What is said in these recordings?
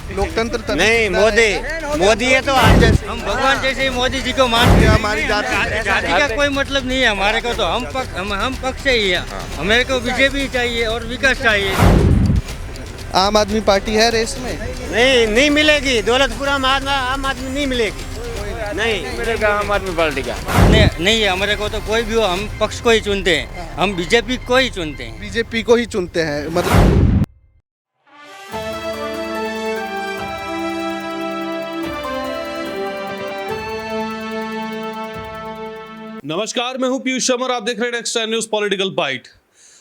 लोकतंत्र नहीं, मोदी है तो आज जैसे हम भगवान जैसे ही मोदी जी को मानते हैं। हमारी जाति का कोई मतलब नहीं है हमारे को, तो हम पक्ष से ही है। हमें को बीजेपी चाहिए और विकास चाहिए। आम आदमी पार्टी है रेस में? नहीं मिलेगी। दौलतपुरा में आम आदमी नहीं मिलेगी, नहीं मिलेगा आम आदमी पार्टी का। नहीं है हमारे को, तो कोई भी हो हम पक्ष को ही चुनते हैं, हम बीजेपी को ही चुनते हैं। बीजेपी को ही चुनते हैं मतलब। नमस्कार, मैं हूं पीयूष शर्मा और आप देख रहे हैं next time news political byte.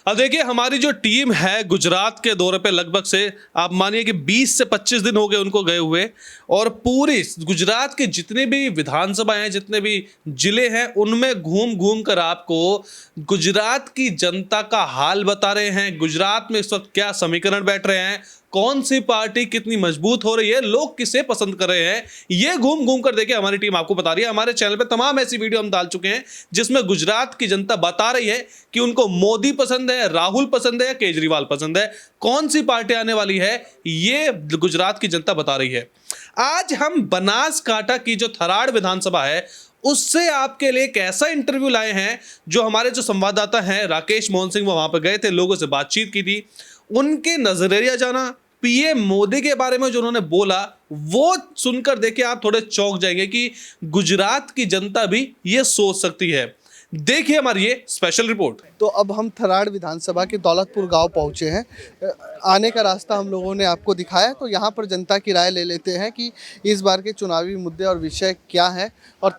अब देखिए, हमारी जो टीम है गुजरात के दौरे पे लगभग से आप मानिए कि 20 से 25 दिन हो गए उनको गए हुए, और पूरी गुजरात के जितने भी विधानसभा हैं, जितने भी जिले हैं, उनमें घूम घूम कर आपको गुजरात की जनता का हाल बता रहे हैं। गुजरात में इस वक्त क्या समीकरण बैठ रहे हैं, कौन सी पार्टी कितनी मजबूत हो रही है, लोग किसे पसंद कर रहे हैं, ये घूम घूम कर देखिए हमारी टीम आपको बता रही है। हमारे चैनल पे तमाम ऐसी वीडियो हम डाल चुके हैं जिसमें गुजरात की जनता बता रही है कि उनको मोदी पसंद है, राहुल पसंद है या केजरीवाल पसंद है, कौन सी पार्टी आने वाली है, ये गुजरात की जनता बता रही है। आज हम बनासकांठा की जो थराड़ विधानसभा है उससे आपके लिए एक ऐसा इंटरव्यू लाए हैं जो हमारे जो संवाददाता हैं राकेश मोहन सिंह वो वहां पर गए थे, लोगों से बातचीत की थी, उनके नजरिया जाना, पीएम मोदी के बारे में जो उन्होंने बोला वो सुनकर देखिए आप थोड़े चौंक जाएंगे कि गुजरात की जनता भी ये सोच सकती है। देखिए हमारी ये स्पेशल रिपोर्ट। तो अब हम थराड़ विधानसभा के दौलतपुर गांव पहुंचे हैं। आने का रास्ता हम लोगों ने आपको दिखाया, तो यहाँ पर जनता की राय ले लेते हैं कि इस बार के चुनावी मुद्दे और विषय क्या है, और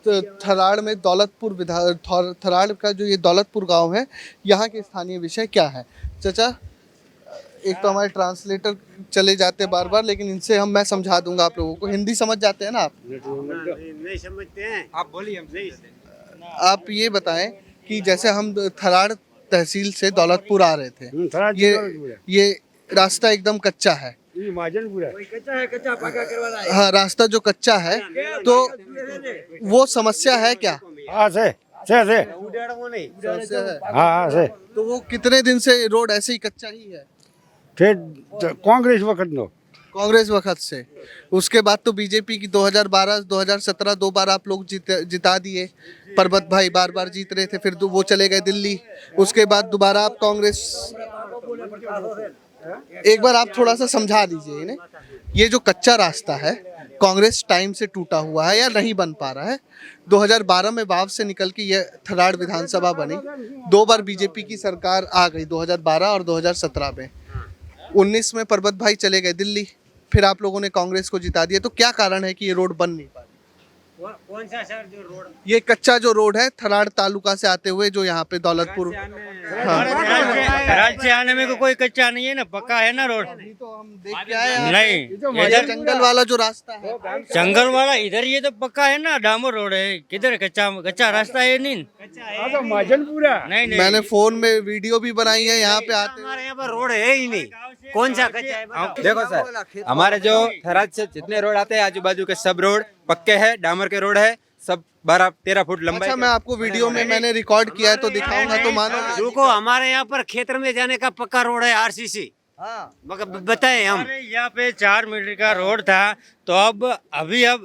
थराड़ में थराड़ का जो ये दौलतपुर गांव है, यहाँ के स्थानीय विषय क्या है। चाचा, एक तो हमारे ट्रांसलेटर चले जाते बार बार, लेकिन इनसे मैं समझा दूंगा आप लोगों को। हिंदी समझ जाते हैं ना आप? नहीं समझते हैं, आप बोलिए। हम नहीं। आप ये बताएं कि जैसे हम थराड़ तहसील से दौलतपुर आ रहे थे, ये रास्ता एकदम कच्चा है। हाँ, रास्ता जो कच्चा है, तो वो समस्या है क्या? हाँ, तो वो कितने दिन से रोड ऐसे ही कच्चा ही है? कांग्रेस वक्त से। उसके बाद तो बीजेपी की 2012 2017 दो बार आप लोग जिता दिए। परबत भाई बार बार जीत रहे थे, फिर वो चले गए दिल्ली। उसके बाद दोबारा आप कांग्रेस। एक बार आप थोड़ा सा समझा दीजिए इन्हें, ये जो कच्चा रास्ता है कांग्रेस टाइम से टूटा हुआ है या नहीं बन पा रहा है। 2012 में वाव से निकल के ये थराड़ विधानसभा बनी, 2 बार बीजेपी की सरकार आ गई, 2012 और 2017 में। 19 में परबत भाई चले गए दिल्ली, फिर आप लोगों ने कांग्रेस को जिता दिया। तो क्या कारण है कि ये रोड बन नहीं पा रही? कौन सा सर जो रोड? ये कच्चा जो रोड है थराड़ तालुका से आते हुए, जो यहाँ पे दौलतपुर। राज्य से आने में को कोई कच्चा नहीं है ना, पक्का है ना रोड। तो हम देख के आए नहीं, इधर जंगल वाला जो रास्ता है, जंगल वाला इधर, ये तो पक्का है ना, डामर रोड है। किधर कच्चा रास्ता है? नहीं, नहीं। मैंने फोन में वीडियो भी बनाई है, यहाँ पे आते हमारे यहाँ पर रोड है ही नहीं, कौन सा कच्चा है? देखो सर, हमारे जो थराद से जितने रोड आते हैं आजू बाजू के सब रोड पक्के हैं, डामर के रोड है, सब 12-13 फुट लंबाई। अच्छा, मैं आपको वीडियो में मैंने रिकॉर्ड किया है तो दिखाऊंगा, तो मानो। रुको, हमारे यहाँ पर खेतर में जाने का पक्का रोड है, आरसीसी। बताए हम, हमारे यहाँ पे 4 मीटर का रोड था, तो अब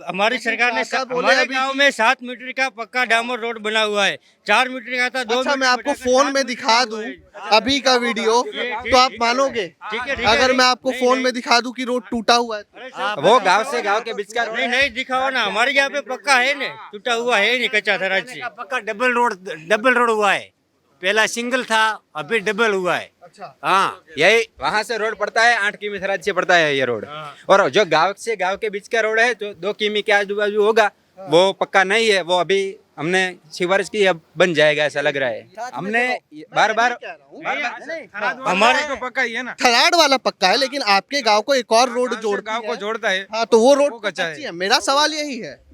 हमारी सरकार ने हमारे गांव में 7 मीटर का पक्का डामर रोड बना हुआ है। 4 मीटर का था, 2 अच्छा, मैं आपको फोन में दिखा दूं अभी का वीडियो, तो आप मानोगे? ठीक है, अगर मैं आपको फोन में दिखा दूं कि रोड टूटा हुआ है, वो गांव से गांव के बीच का रोड नहीं दिखाओ ना। हमारे यहाँ पे पक्का है ना, टूटा हुआ है नहीं, कच्चा थराद से। पक्का डबल रोड हुआ है। पहला सिंगल था, अभी डबल हुआ है। अच्छा, हाँ, यही वहाँ से रोड पड़ता है, 8 किमी थराद से पड़ता है ये रोड। और जो गांव से गांव के बीच का रोड है, जो 2 किमी के आजू बाजू होगा, वो पक्का नहीं है। वो अभी हमने सिफारिश की, अब बन जाएगा ऐसा लग रहा है। हमने बार बार हमारे तो पक्का ही है ना, थराड़ वाला पक्का है, लेकिन आपके गांव को एक और रोड गांव को जोड़ता है। हाँ, तो वो रोड कच्चा कच्ची है। मेरा सवाल यही है।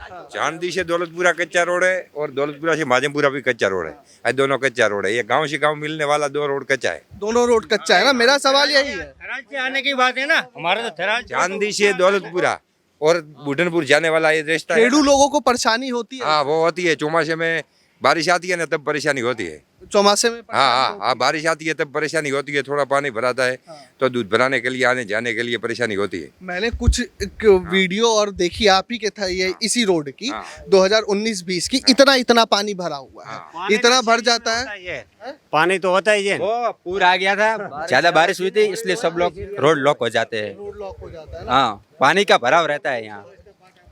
चांदी से दौलतपुरा कच्चा रोड है और दौलतपुरा से माजमपुरा भी कच्चा रोड है, ये दोनों कच्चा रोड है। ये गांव से गांव मिलने वाला 2 रोड कच्चा है, दोनों रोड कच्चा है ना। मेरा सवाल यही है। थराद से आने की बात है ना, हमारा तो थराद चांदी से दौलतपुरा और बुढ़नपुर जाने वाला ये रास्ता है। खेड़ू लोगों को परेशानी होती है। हाँ, वो होती है। चौमासे में बारिश आती है ना तब परेशानी होती है। चौमासे में हाँ, बारिश आती है तब परेशानी होती है, थोड़ा पानी भराता है तो दूध बनाने के लिए आने जाने के लिए परेशानी होती है। मैंने कुछ वीडियो और देखी आप ही के था ये इसी रोड की 2019-20 की, इतना पानी भरा हुआ है, इतना भर जाता है। पानी तो होता ही है। वो पूरा आ गया था, ज्यादा बारिश हुई थी इसलिए सब लोग रोड लॉक हो जाते हैं। रोड लॉक हो जाता है ना। हाँ, पानी का भराव रहता है यहाँ।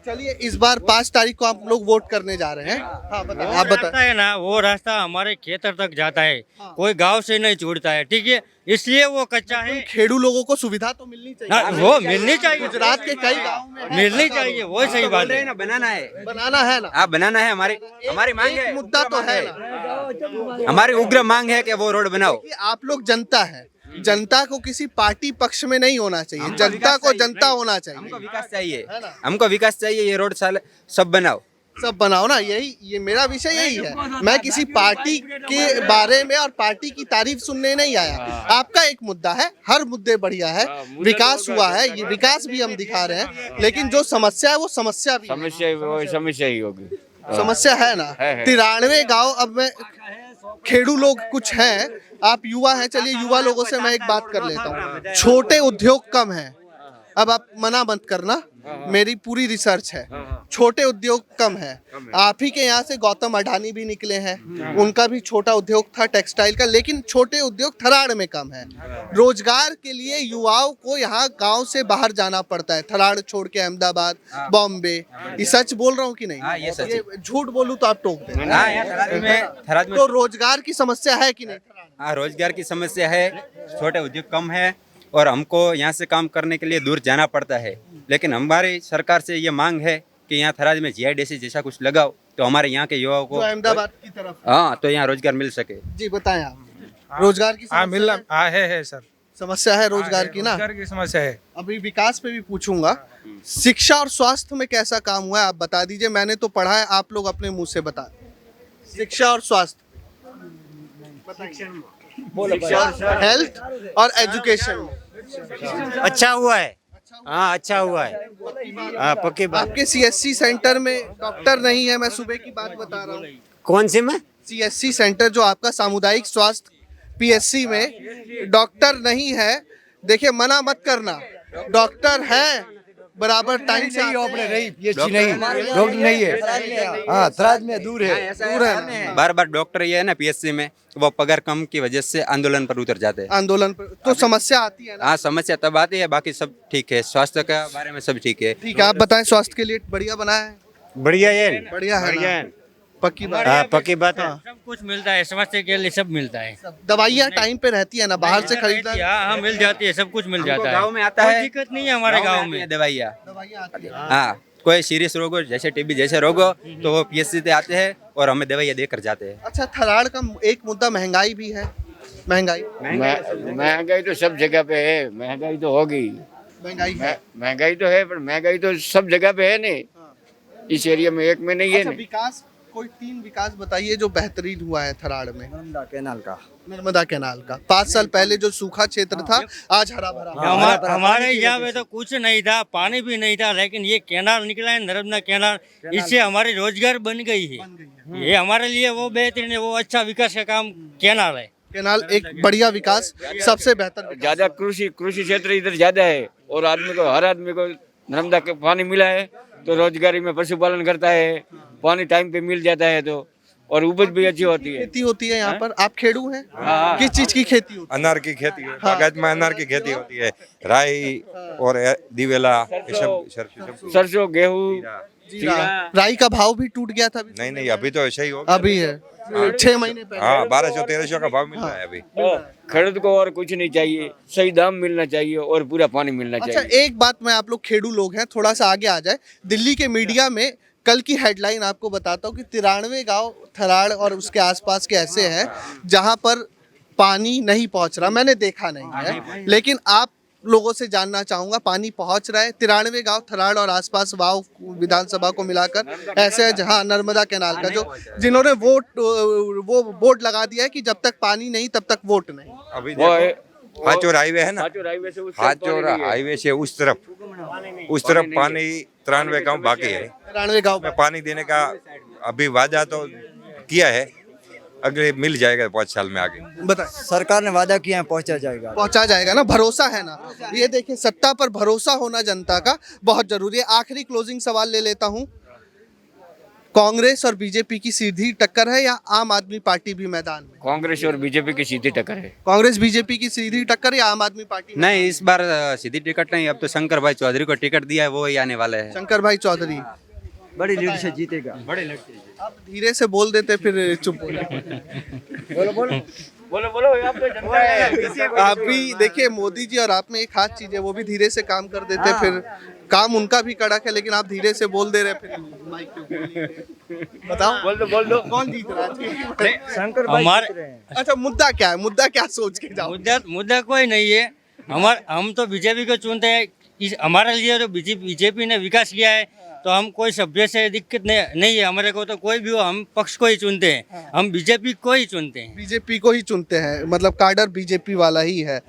चलिए इस बार 5 तारीख को आप लोग वोट करने जा रहे हैं। हाँ बताएं, आप रास्ता बताएं। है ना, वो रास्ता हमारे खेतर तक जाता है, कोई गांव से नहीं जुड़ता है, ठीक है, इसलिए वो कच्चा है। खेडू लोगों को सुविधा तो मिलनी हाँ, चाहिए, वो मिलनी चाहिए, गुजरात के कई गाँव में है। मिलनी चाहिए, वो सही बात है। ना बनाना है, बनाना है ना, आप बनाना है। हमारी मांग है, मुद्दा तो है ना हमारी उग्र मांग है कि वो रोड बनाओ। कि आप लोग जनता है, जनता को किसी पार्टी पक्ष में नहीं होना चाहिए, जनता को जनता होना चाहिए। हमको विकास चाहिए, है ना? हमको विकास चाहिए। ये रोड साल सब बनाओ। सब बनाओ ना, ये मेरा विषय यही है। मैं किसी पार्टी के बारे में और पार्टी की तारीफ सुनने नहीं आया। आपका एक मुद्दा है, हर मुद्दे बढ़िया है, विकास हुआ है, ये विकास भी हम दिखा रहे हैं, लेकिन जो समस्या है वो समस्या भी है। समस्या ही होगी। समस्या है ना। 93 गांव, अब मैं खेडू लोग कुछ हैं, आप युवा हैं, चलिए युवा लोगों से मैं एक बात कर लेता हूँ। छोटे उद्योग कम हैं, अब आप मना मत करना, मेरी पूरी रिसर्च है, छोटे उद्योग कम है। आप ही के यहाँ से गौतम अडानी भी निकले हैं, उनका भी छोटा उद्योग था टेक्सटाइल का, लेकिन छोटे उद्योग थराड़ में कम है। रोजगार के लिए युवाओं को यहाँ गांव से बाहर जाना पड़ता है, थराड़ छोड़ के अहमदाबाद, बॉम्बे। ये सच बोल रहा हूँ कि नहीं? ये सच है। ये झूठ बोलूं तो आप टोक दें। हाँ, यहाँ थराद में तो रोजगार की समस्या है कि नहीं? हाँ, रोजगार की समस्या है, छोटे उद्योग कम है और हमको यहाँ से काम करने के लिए दूर जाना पड़ता है। लेकिन हमारी सरकार से ये मांग है कि यहाँ थराद में GIDC जैसा कुछ लगाओ तो हमारे यहाँ के युवाओं को, जो अहमदाबाद की तरफ। हाँ, तो यहाँ रोजगार मिल सके। जी बताएं आप, रोजगार की समस्या है सर, समस्या है रोजगार की ना। रोजगार की समस्या है। अभी विकास पे भी पूछूंगा, शिक्षा और स्वास्थ्य में कैसा काम हुआ है आप बता दीजिए। मैंने तो पढ़ा है, आप लोग अपने मुंह से बता। शिक्षा और स्वास्थ्य, हेल्थ और एजुकेशन अच्छा हुआ है, हाँ अच्छा हुआ है, हाँ पक्की बात। आपके CSC सेंटर में डॉक्टर नहीं है, मैं सुबह की बात बता रहा हूँ। कौन सी में? CSC सेंटर जो आपका सामुदायिक स्वास्थ्य PSC में डॉक्टर नहीं है। देखिए मना मत करना, डॉक्टर है बराबर टाइम से डॉक्टर नहीं है। हाँ, थराद में दूर है, दूर है ना। बार बार डॉक्टर ये है ना PSC में, वो पगार कम की वजह से आंदोलन पर उतर जाते हैं। आंदोलन पर तो समस्या आती है ना। हाँ, समस्या तब आती है, बाकी सब ठीक है। स्वास्थ्य के बारे में सब ठीक है। ठीक है, आप बताएं स्वास्थ्य के लिए बढ़िया बना है? बढ़िया है, बढ़िया है ना? पक्की बात हाँ पक्की बात है। सब कुछ मिलता है, समस्या के लिए सब मिलता है। दवाइयाँ टाइम पे रहती है ना, बाहर से खरीदना। हाँ, मिल जाती है, सब कुछ मिल जाता है। गाँव में आता कोई है, दिक्कत नहीं है हमारे गाँव में। दवाइयाँ। दवाइयाँ आती है। हाँ, कोई सीरियस रोग हो जैसे TB जैसे रोग हो तो वो PSC से आते हैं और हमें दवाइयाँ देकर जाते हैं। अच्छा, थराड़ का एक मुद्दा महंगाई भी है। महंगाई महंगाई तो सब जगह पे है, महंगाई तो होगी। महंगाई है। महंगाई तो है, पर महंगाई तो सब जगह पे है ने, इस एरिया में एक में नहीं है अच्छा, ने। विकास कोई 3 विकास बताइए जो बेहतरीन हुआ है थराड़ में। नर्मदा कैनाल का, नर्मदा कैनाल का 5 साल पहले जो सूखा क्षेत्र था आज हरा भरा। हमारे यहाँ पे तो कुछ नहीं था, पानी भी नहीं था, लेकिन ये कैनाल निकला है, नर्मदा कैनाल, इससे हमारी रोजगार बन गई है। ये हमारे लिए वो बेहतरीन है, वो अच्छा विकास का काम कैनाल है। कैनाल एक बढ़िया विकास, सबसे बेहतर विकास। ज्यादा कृषि क्षेत्र इधर ज्यादा है और हर आदमी को नर्मदा का पानी मिला है तो रोजगारी में पशुपालन करता है, पानी टाइम पे मिल जाता है तो, और उपज भी अच्छी होती है। खेती होती है यहाँ पर। आप खेडू हैं? किस चीज की खेती होती अनार की खेती है, बागायत में अनार की खेती होती है, राई और दिवेला, ये सब सरसों, गेहूँ, है? जीरा, राई का भाव भी टूट गया था। नहीं, अभी तो ऐसा ही होगा। अभी है 6 महीने पहले। हाँ, 1200-1300 का भाव मिल रहा है अभी। खरीद को और कुछ नहीं चाहिए, सही दाम मिलना चाहिए और पूरा पानी मिलना अच्छा, चाहिए। एक बात, मैं आप लोग खेडू लोग हैं, थोड़ा सा आगे आ जाए। दिल्ली के मीडिया में कल की हेडलाइन आपको बताता हूँ कि 93 गांव थराड़ और उसके आसपास के ऐसे हैं जहां पर पानी नहीं पहुंच रहा। मैंने देखा नहीं है, लेकिन आप लोगों से जानना चाहूंगा, पानी पहुंच रहा है? 93 गांव थराड़ और आसपास वाव विधानसभा को मिलाकर ऐसे है जहां नर्मदा कैनाल का जो जिन्होंने वो बोर्ड लगा दिया है कि जब तक पानी नहीं तब तक वोट नहीं। अभी वो है, हाचोर हाईवे है ना, हाचोर हाईवे से उस तरफ पानी 93 गांव बाकी है। 93 गांव में पानी देने का अभी वादा तो किया है, अगले मिल जाएगा 5 साल में आगे। बताएं। सरकार ने वादा किया है पहुंचा जाएगा। पहुंचा जाएगा ना, भरोसा है ना। ये देखिए, सत्ता पर भरोसा होना जनता का बहुत जरूरी है। आखिरी क्लोजिंग सवाल ले लेता हूं, कांग्रेस और बीजेपी की सीधी टक्कर है या आम आदमी पार्टी भी मैदान में? कांग्रेस और बीजेपी की सीधी टक्कर है। कांग्रेस बीजेपी की सीधी टक्कर या आम आदमी पार्टी? नहीं, इस बार सीधी टिकट नहीं, अब तो शंकर भाई चौधरी को टिकट दिया है, वो ही आने वाले हैं। शंकर भाई चौधरी बड़ी लीड से जीतेगा। आप धीरे से बोल देते फिर चुप हो बोलो आप तो जनता है। आप भी देखिए, मोदी जी और आप में एक खास चीज है, वो भी धीरे से काम कर देते, फिर काम उनका भी कड़क है, लेकिन आप धीरे से बोल दे रहे फिर माइक पे। बताओ बोल दो कौन जीत रहा है? शंकर भाई हमारे जीत रहे हैं। अच्छा, मुद्दा क्या है? मुद्दा क्या सोच के जाओ? मुद्दा कोई नहीं है। हम तो बीजेपी को चुनते हैं। हमारे लिए तो बीजेपी ने विकास किया है, तो हम कोई सभ्य से दिक्कत नहीं है हमारे को। तो कोई भी हो, हम पक्ष को ही चुनते हैं, हम बीजेपी को ही चुनते हैं। बीजेपी को ही चुनते हैं, मतलब कार्डर बीजेपी वाला ही है।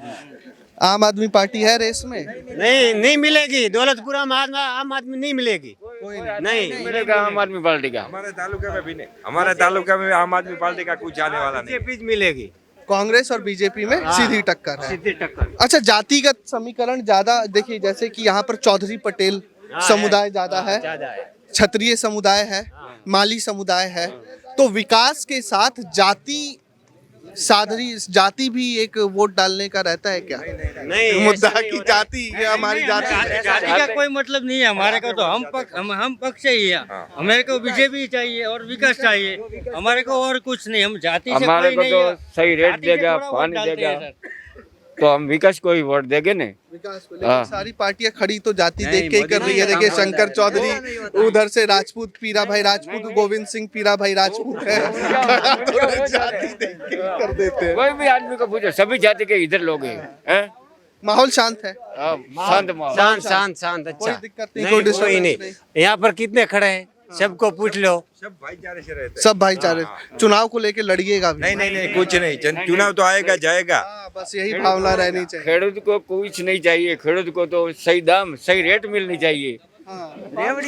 आम आदमी पार्टी है रेस में? नहीं मिलेगी। दौलतपुरा में आम आदमी नहीं मिलेगी, नहीं मिलेगा आम आदमी पार्टी का। हमारे तालुका में भी नहीं, हमारे तालुका में आम आदमी पार्टी का कुछ आने वाला नहीं। बीजेपी मिलेगी। कांग्रेस और बीजेपी में सीधी टक्कर है। सीधी टक्कर। अच्छा, जातिगत समीकरण ज्यादा देखिए, जैसे कि यहाँ पर चौधरी पटेल समुदाय ज्यादा है, क्षत्रिय समुदाय है, माली समुदाय है, तो विकास के साथ जाति भी एक वोट डालने का रहता है क्या? नहीं, मुद्दा की जाति, ये हमारी जाति है। जाति का कोई मतलब नहीं है हमारे को। तो हम पक्ष ही है। हमारे को बीजेपी चाहिए और विकास चाहिए, हमारे को और कुछ नहीं। हम जाति से हमारे कोई को नहीं तो है। सही रेट जाति से देगा, थोड़ा वोट पानी डालते देगा, हैं सर। तो हम विकास को ही वोट देंगे ने। विकास को लेकर सारी पार्टियां खड़ी तो जाति देख के ही कर रही है। देखिए, शंकर चौधरी उधर से राजपूत, पीरा भाई राजपूत, गोविंद सिंह पीरा भाई राजपूत है। तो जाति देख के ही कर देते हैं। कोई भी आदमी को पूछो, सभी जाति के इधर लोग हैं। माहौल शांत है, शांत माहौल। शांत कोई अच्छा। दिक्कत नहीं, कोई कोई डिस्टर्बेंस नहीं। नहीं। यहाँ पर कितने खड़े हैं, सबको पूछ लो। सब भाईचारे से रहते हैं। सब भाईचारे। चुनाव को लेके लड़िएगा भी? नहीं, कुछ नहीं, चुनाव तो आएगा जाएगा। बस यही भावना रहनी चाहिए। खेडूत को कुछ नहीं चाहिए, खेडूत को तो सही दाम, सही रेट मिलनी चाहिए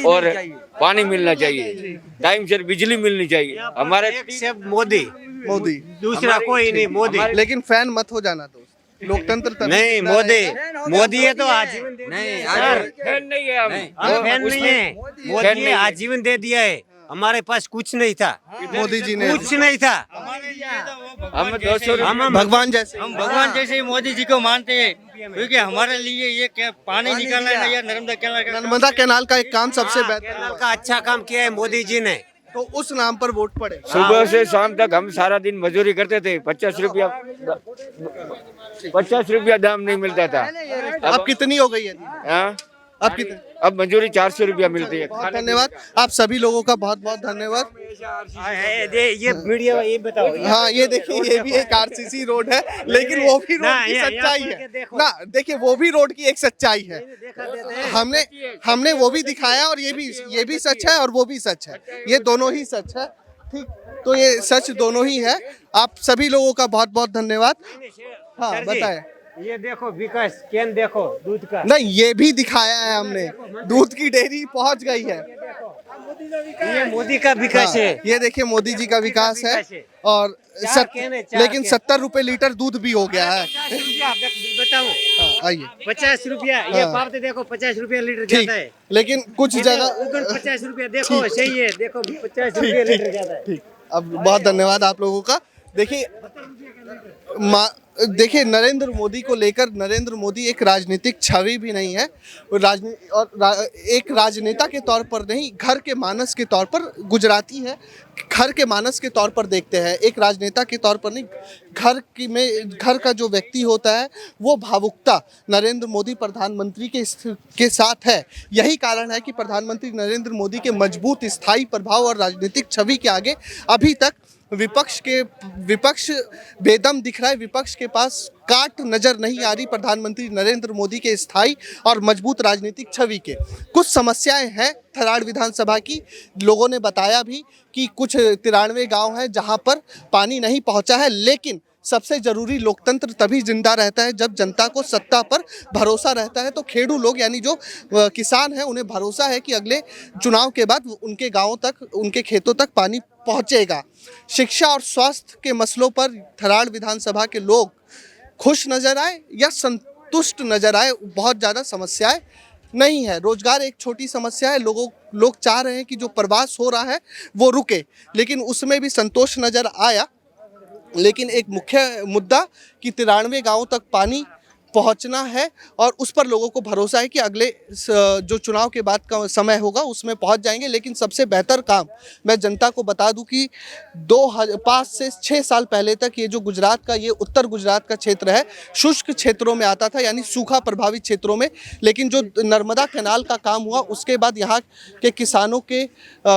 और पानी मिलना चाहिए, टाइम से बिजली मिलनी चाहिए। हमारे सिर्फ मोदी, मोदी, दूसरा कोई नहीं। मोदी लेकिन फैन मत हो जाना दोस्त, लोकतंत्र तभी नहीं, जिंदा मोदी है तो आजीवन दे नहीं, दिया। फैन नहीं है हम फैन नहीं है, मोदी ने आजीवन दे दिया है। हमारे पास कुछ नहीं था, मोदी जी ने, कुछ नहीं था। हम 200 भगवान जैसे। हम भगवान जैसे ही मोदी जी को मानते हैं, क्योंकि हमारे लिए ये क्या पानी निकालना है या नर्मदा कैनाल का नर्मदा कैनाल का एक काम सबसे हाँ, बेहतर कैनाल का अच्छा काम किया है मोदी जी ने। तो उस नाम पर वोट पड़े। सुबह से शाम तक हम सारा दिन मजदूरी करते थे। 50 रुपया दाम नहीं मिलता था। अब कितनी हो गई है? हाँ? अब कितनी? अब मजदूरी 400 रुपया मिलती है। बहुत धन्यवाद आप सभी लोगों का, बहुत बहुत धन्यवाद। ये मीडिया ये बताओ। हाँ, ये देखिए, ये भी एक आरसीसी रोड है, लेकिन वो भी रोड की सच्चाई है ना। देखिए, वो भी रोड की एक सच्चाई है। हमने वो भी दिखाया, और ये भी सच है और वो भी सच है। ये दोनों ही सच है। ठीक, तो ये सच दोनों ही है। आप सभी लोगों का बहुत बहुत धन्यवाद। हाँ, बताएं। ये देखो विकास केंद्र, देखो दूध का। नहीं, ये भी दिखाया है हमने, दूध की डेयरी पहुंच गई है। ये मोदी का विकास हाँ, है। ये देखिए, मोदी जी का विकास है। और चार लेकिन 70 रुपए लीटर दूध भी हो गया है। बताओ, हाँ, आइए। 50 रुपया ये हाँ। पाप देखो, 50 रुपया लीटर ठीक, जाता है। लेकिन कुछ जगह 50 रुपया देखो, सही है। देखो 50 रुपया लीटर जाता है। ठीक, अब बहुत धन्यवाद आप लोगों का। देखिए, नरेंद्र मोदी को लेकर, नरेंद्र मोदी एक राजनीतिक छवि भी नहीं है, एक राजनेता के तौर पर नहीं, घर के मानस के तौर पर गुजराती है। घर के मानस के तौर पर देखते हैं, एक राजनेता के तौर पर नहीं। घर का जो व्यक्ति होता है, वो भावुकता नरेंद्र मोदी प्रधानमंत्री के साथ है। यही कारण है कि प्रधानमंत्री नरेंद्र मोदी के मजबूत स्थायी प्रभाव और राजनीतिक छवि के आगे अभी तक विपक्ष बेदम दिख रहा है। विपक्ष के पास काट नजर नहीं आ रही प्रधानमंत्री नरेंद्र मोदी के स्थायी और मजबूत राजनीतिक छवि के। कुछ समस्याएं हैं थराड़ विधानसभा की। लोगों ने बताया भी कि कुछ 93 गांव हैं जहां पर पानी नहीं पहुंचा है, लेकिन सबसे जरूरी लोकतंत्र तभी जिंदा रहता है जब जनता को सत्ता पर भरोसा रहता है। तो खेडू लोग, यानी जो किसान हैं, उन्हें भरोसा है कि अगले चुनाव के बाद उनके गांवों तक, उनके खेतों तक पानी पहुंचेगा। शिक्षा और स्वास्थ्य के मसलों पर थराड़ विधानसभा के लोग खुश नजर आए या संतुष्ट नजर आए, बहुत ज़्यादा समस्याएं नहीं है। रोजगार एक छोटी समस्या है, लोग चाह रहे हैं कि जो प्रवास हो रहा है वो रुके, लेकिन उसमें भी संतोष नजर आया। लेकिन एक मुख्य मुद्दा कि 93 गांवों तक पानी पहुंचना है और उस पर लोगों को भरोसा है कि अगले जो चुनाव के बाद का समय होगा उसमें पहुंच जाएंगे। लेकिन सबसे बेहतर काम मैं जनता को बता दूं कि 5 से 6 साल पहले तक ये जो गुजरात का, ये उत्तर गुजरात का क्षेत्र है, शुष्क क्षेत्रों में आता था, यानी सूखा प्रभावित क्षेत्रों में। लेकिन जो नर्मदा कैनाल का काम हुआ उसके बाद यहाँ के किसानों के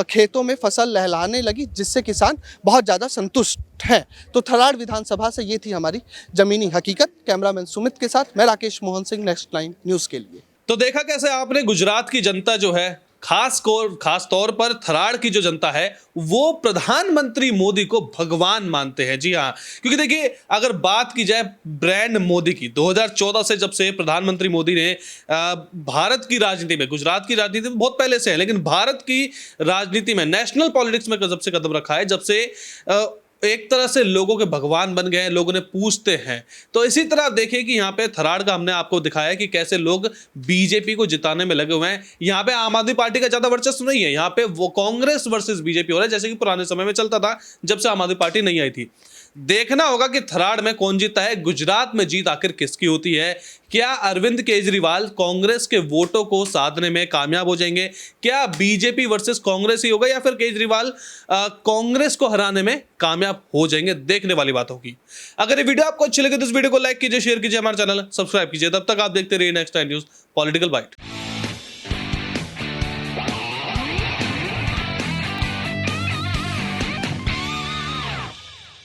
खेतों में फसल लहलाने लगी, जिससे किसान बहुत ज़्यादा संतुष्ट है। तो थराड़ विधानसभा से ये थी हमारी जमीनी हकीकत। कैमरामैन सुमित के साथ मैं राकेश मोहन सिंह, नेक्स्ट 9 न्यूज़ के लिए। तो देखा कैसे आपने गुजरात की जनता जो है, खास तौर पर थराड़ की जो जनता है वो प्रधानमंत्री मोदी को भगवान मानते हैं। जी हाँ, क्योंकि देखिए अगर बात की जाए ब्रांड मोदी की, 2014 से जब से प्रधानमंत्री मोदी ने भारत की राजनीति में, गुजरात की राजनीति में बहुत पहले से है, लेकिन भारत की राजनीति में, नेशनल पॉलिटिक्स में जब से कदम रखा है, जब से एक तरह से लोगों के भगवान बन गए हैं, लोगों ने पूछते हैं। तो इसी तरह देखिए कि यहाँ पे थराड़ का हमने आपको दिखाया कि कैसे लोग बीजेपी को जिताने में लगे हुए हैं। यहाँ पे आम आदमी पार्टी का ज्यादा वर्चस्व नहीं है, यहाँ पे वो कांग्रेस वर्सेस बीजेपी हो रहा है, जैसे कि पुराने समय में चलता था जब से आम आदमी पार्टी नहीं आई थी। देखना होगा कि थराड़ में कौन जीतता है, गुजरात में जीत आखिर किसकी होती है। क्या अरविंद केजरीवाल कांग्रेस के वोटों को साधने में कामयाब हो जाएंगे, क्या बीजेपी वर्सेस कांग्रेस ही होगा, या फिर केजरीवाल कांग्रेस को हराने में कामयाब हो जाएंगे, देखने वाली बात होगी। अगर ये वीडियो आपको अच्छी लगे तो इस वीडियो को लाइक कीजिए, शेयर कीजिए, हमारा चैनल सब्सक्राइब कीजिए। तब तक आप देखते रहिए next time news political bite.